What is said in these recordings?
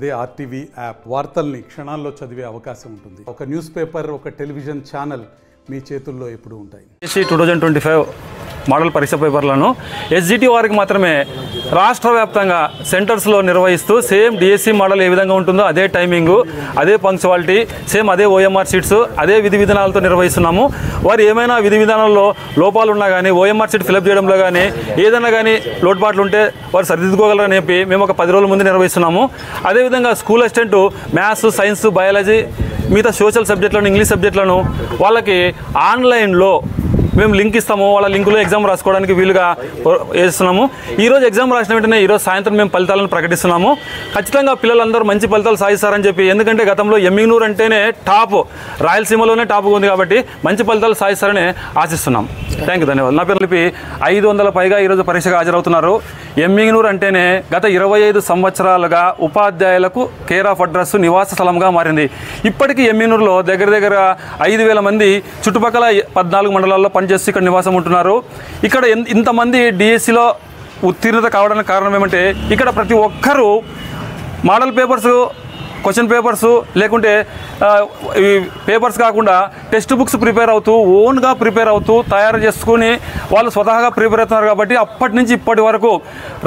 అదే RTV app వార్తల్ని క్షణాల్లో చదివే అవకాశం ఉంటుంది. ఒక న్యూస్ పేపర్, ఒక టెలివిజన్ ఛానల్ మీ చేతుల్లో ఎప్పుడు ఉంటాయి. 2025 మోడల్ పరీక్ష పేపర్లను ఎస్జిటి వారికి మాత్రమే రాష్ట్ర వ్యాప్తంగా సెంటర్స్లో నిర్వహిస్తూ సేమ్ డిఎస్సి మోడల్ ఏ విధంగా ఉంటుందో అదే టైమింగు, అదే పంక్చువాలిటీ, సేమ్ అదే ఓఎంఆర్ షీట్స్, అదే విధి విధానాలతో నిర్వహిస్తున్నాము. వారు ఏమైనా విధి విధానాల్లో లోపాలు ఉన్నా కానీ, ఓఎంఆర్ షీట్ ఫిలప్ చేయడంలో కానీ, ఏదైనా కానీ లోటుపాట్లు ఉంటే వారు సరిదిద్దుకోగలరని చెప్పి మేము ఒక 10 రోజుల ముందు నిర్వహిస్తున్నాము. అదేవిధంగా school assistant maths, science, biology, మిగతా సోషల్ సబ్జెక్టులను, ఇంగ్లీష్ సబ్జెక్టులను వాళ్ళకి ఆన్లైన్లో మేము లింక్ ఇస్తాము. వాళ్ళ లింకులో ఎగ్జామ్ రాసుకోవడానికి వీలుగా వేస్తున్నాము. ఈరోజు ఎగ్జామ్ రాసిన వెంటనే ఈరోజు సాయంత్రం మేము ఫలితాలను ప్రకటిస్తున్నాము. ఖచ్చితంగా పిల్లలందరూ మంచి ఫలితాలు సాధిస్తారని చెప్పి, ఎందుకంటే గతంలో ఎమ్మిగ్నూర్ అంటేనే టాప్, రాయలసీమలోనే టాప్గా ఉంది కాబట్టి మంచి ఫలితాలు సాధిస్తారని ఆశిస్తున్నాం. థ్యాంక్ యూ, ధన్యవాదాలు. నా పేరు 500 పైగా ఈరోజు పరీక్షకు హాజరవుతున్నారు. ఎమ్మిగ్నూర్ అంటేనే గత 25 సంవత్సరాలుగా ఉపాధ్యాయులకు కేర్ ఆఫ్ అడ్రస్, నివాస స్థలంగా మారింది. ఇప్పటికీ ఎమ్మిగ్నూరులో దగ్గర 5,000 మంది చుట్టుపక్కల 14 మండలాల్లో పనిచేస్తూ ఇక్కడ నివాసం ఉంటున్నారు. ఇక్కడ ఇంతమంది డిఎస్సిలో ఉత్తీర్ణత కావడానికి కారణం ఏమంటే, ఇక్కడ ప్రతి ఒక్కరూ మోడల్ పేపర్స్, క్వశ్చన్ పేపర్స్ లేకుంటే ఈ పేపర్స్ కాకుండా టెక్స్ట్ బుక్స్ ప్రిపేర్ అవుతూ, ఓన్గా ప్రిపేర్ అవుతూ తయారు చేసుకుని వాళ్ళు స్వతహాగా ప్రిపేర్ అవుతున్నారు. కాబట్టి అప్పటి నుంచి ఇప్పటి వరకు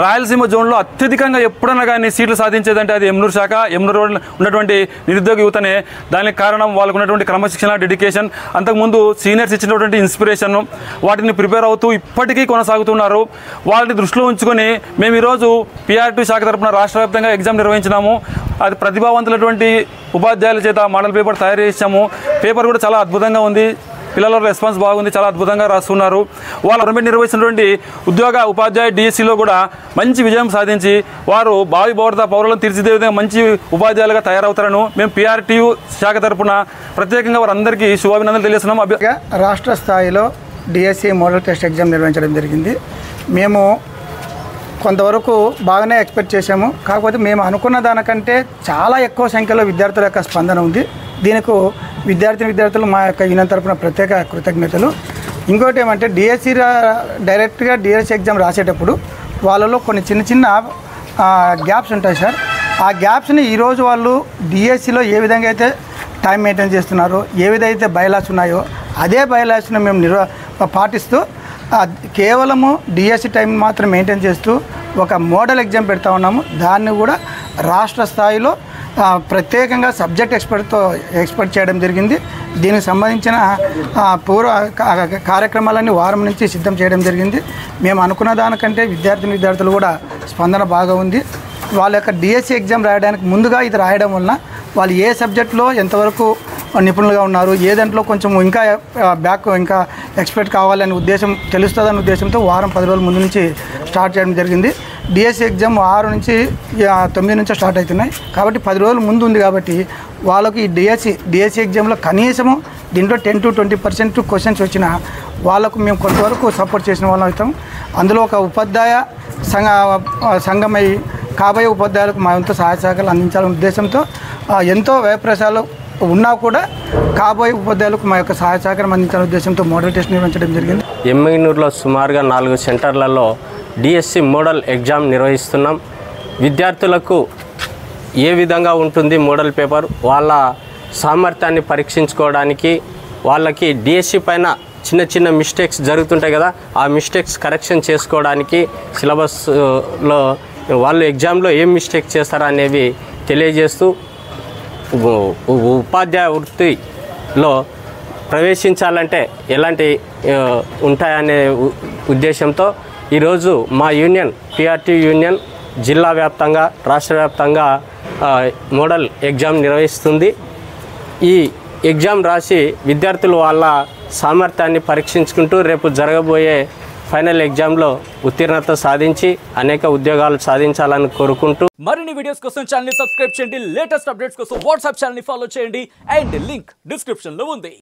రాయలసీమ జోన్లో అత్యధికంగా ఎప్పుడైనా కానీ సీట్లు సాధించేదంటే అది ఎమ్మిగ్నూర్ శాఖ, ఎమ్మిగ్నూర్ ఉన్నటువంటి నిరుద్యోగ యువతనే. దానికి కారణం వాళ్ళకు ఉన్నటువంటి క్రమశిక్షణ, డెడికేషన్, అంతకుముందు సీనియర్స్ ఇచ్చినటువంటి ఇన్స్పిరేషన్, వాటిని ప్రిపేర్ అవుతూ ఇప్పటికీ కొనసాగుతున్నారు. వాళ్ళని దృష్టిలో ఉంచుకొని మేము ఈరోజు PRT శాఖ తరఫున రాష్ట్ర వ్యాప్తంగా ఎగ్జామ్ నిర్వహించినాము. అది ప్రతిభావంతులైనటువంటి ఉపాధ్యాయుల చేత మోడల్ పేపర్ తయారు చేసాము. పేపర్ కూడా చాలా అద్భుతంగా ఉంది. పిల్లల రెస్పాన్స్ బాగుంది, చాలా అద్భుతంగా రాస్తున్నారు. వాళ్ళు గవర్నమెంట్ నిర్వహించినటువంటి ఉపాధ్యాయ డిఎస్సిలో కూడా మంచి విజయం సాధించి వారు భావి పౌరులను తీర్చిదే విధంగా మంచి ఉపాధ్యాయులుగా తయారవుతారని మేము PRT శాఖ తరఫున ప్రత్యేకంగా వారందరికీ శుభాభినందనలు తెలియజేస్తున్నాం. రాష్ట్ర స్థాయిలో డిఎస్సి మోడల్ టెస్ట్ ఎగ్జామ్ నిర్వహించడం జరిగింది. మేము కొంతవరకు బాగానే ఎక్స్పెక్ట్ చేశాము. కాకపోతే మేము అనుకున్న దానికంటే చాలా ఎక్కువ సంఖ్యలో విద్యార్థుల యొక్క స్పందన ఉంది. దీనికి విద్యార్థులు మా యొక్క యూనియన్ తరఫున ప్రత్యేక కృతజ్ఞతలు. ఇంకోటి ఏమంటే, డైరెక్ట్గా డిఎస్సి ఎగ్జామ్ రాసేటప్పుడు వాళ్ళలో కొన్ని చిన్న గ్యాప్స్ ఉంటాయి సార్. ఆ గ్యాప్స్ని ఈరోజు వాళ్ళు డిఎస్సిలో ఏ విధంగా అయితే టైం మెయింటైన్ చేస్తున్నారో, ఏ విధంగా బైలాస్ ఉన్నాయో అదే బైలాస్ని మేము పాటిస్తూ కేవలము డిఎస్సి టైం మాత్రం మెయింటైన్ చేస్తూ ఒక మోడల్ ఎగ్జామ్ పెడతా ఉన్నాము. దాన్ని కూడా రాష్ట్ర స్థాయిలో ప్రత్యేకంగా సబ్జెక్ట్ ఎక్స్పర్ట్ చేయడం జరిగింది. దీనికి సంబంధించిన పూర్వ కార్యక్రమాలన్నీ వారం నుంచి సిద్ధం చేయడం జరిగింది. మేము అనుకున్న దానికంటే విద్యార్థులు కూడా స్పందన బాగా ఉంది. వాళ్ళ యొక్క డిఎస్సి ఎగ్జామ్ రాయడానికి ముందుగా ఇది రాయడం వలన వాళ్ళు ఏ సబ్జెక్టులో ఎంతవరకు నిపుణులుగా ఉన్నారు, ఏ దాంట్లో కొంచెం ఇంకా ఇంకా ఎక్స్పర్ట్ కావాలనే ఉద్దేశం తెలుస్తుందనే ఉద్దేశంతో వారం 10 రోజుల ముందు నుంచి స్టార్ట్ చేయడం జరిగింది. డిఎస్సి ఎగ్జామ్ 6 నుంచి 9 నుంచి స్టార్ట్ అవుతున్నాయి. కాబట్టి 10 రోజుల ముందు ఉంది. కాబట్టి వాళ్ళకి ఈ డిఎస్సి ఎగ్జామ్లో కనీసము దీంట్లో 10 to 20% క్వశ్చన్స్ వచ్చిన వాళ్ళకు మేము కొంతవరకు సపోర్ట్ చేసిన వాళ్ళం అవుతాం. అందులో ఒక ఉపాధ్యాయ సంఘమై కాబోయే ఉపాధ్యాయులకు మా ఎంతో సహాయ సహకారాలు అందించాలనే ఉద్దేశంతో ఎంతో వ్యయప్రయాసాలు ఉన్నా కూడా కాబోయే ఉపాధ్యాయులకు మా యొక్క సహాయ సహకారం అందించాలనే ఉద్దేశంతో మోడల్ టెస్ట్ నిర్వహించడం జరిగింది. ఎమ్మిగ్నూరులో సుమారుగా 4 సెంటర్లలో డిఎస్సి మోడల్ ఎగ్జామ్ నిర్వహిస్తున్నాం. విద్యార్థులకు ఏ విధంగా ఉంటుంది మోడల్ పేపర్, వాళ్ళ సామర్థ్యాన్ని పరీక్షించుకోవడానికి, వాళ్ళకి డిఎస్సి పైన చిన్న మిస్టేక్స్ జరుగుతుంటాయి కదా, ఆ మిస్టేక్స్ కరెక్షన్ చేసుకోవడానికి, సిలబస్లో వాళ్ళు ఎగ్జామ్లో ఏం మిస్టేక్ చేస్తారో అనేవి తెలియజేస్తూ ఉపాధ్యాయ వృత్తిలో ప్రవేశించాలంటే ఎలాంటి ఉంటాయనే ఉద్దేశంతో ఈరోజు మా యూనియన్ PRT యూనియన్ జిల్లా వ్యాప్తంగా, రాష్ట్ర వ్యాప్తంగా మోడల్ ఎగ్జామ్ నిర్వహిస్తుంది. ఈ ఎగ్జామ్ రాసి విద్యార్థులు వాళ్ళ సామర్థ్యాన్ని పరీక్షించుకుంటూ రేపు జరగబోయే ఫైనల్ ఎగ్జామ్లో ఉత్తీర్ణత సాధించి అనేక ఉద్యోగాలు సాధించాలని కోరుకుంటూ మరిన్ని వీడియోస్ కోసం ఛానల్ ని సబ్స్క్రైబ్ చేయండి. లేటెస్ట్ అప్డేట్స్ కోసం వాట్సాప్ ఛానల్ ని ఫాలో చేయండి. అండ్ లింక్ డిస్క్రిప్షన్ లో ఉంది.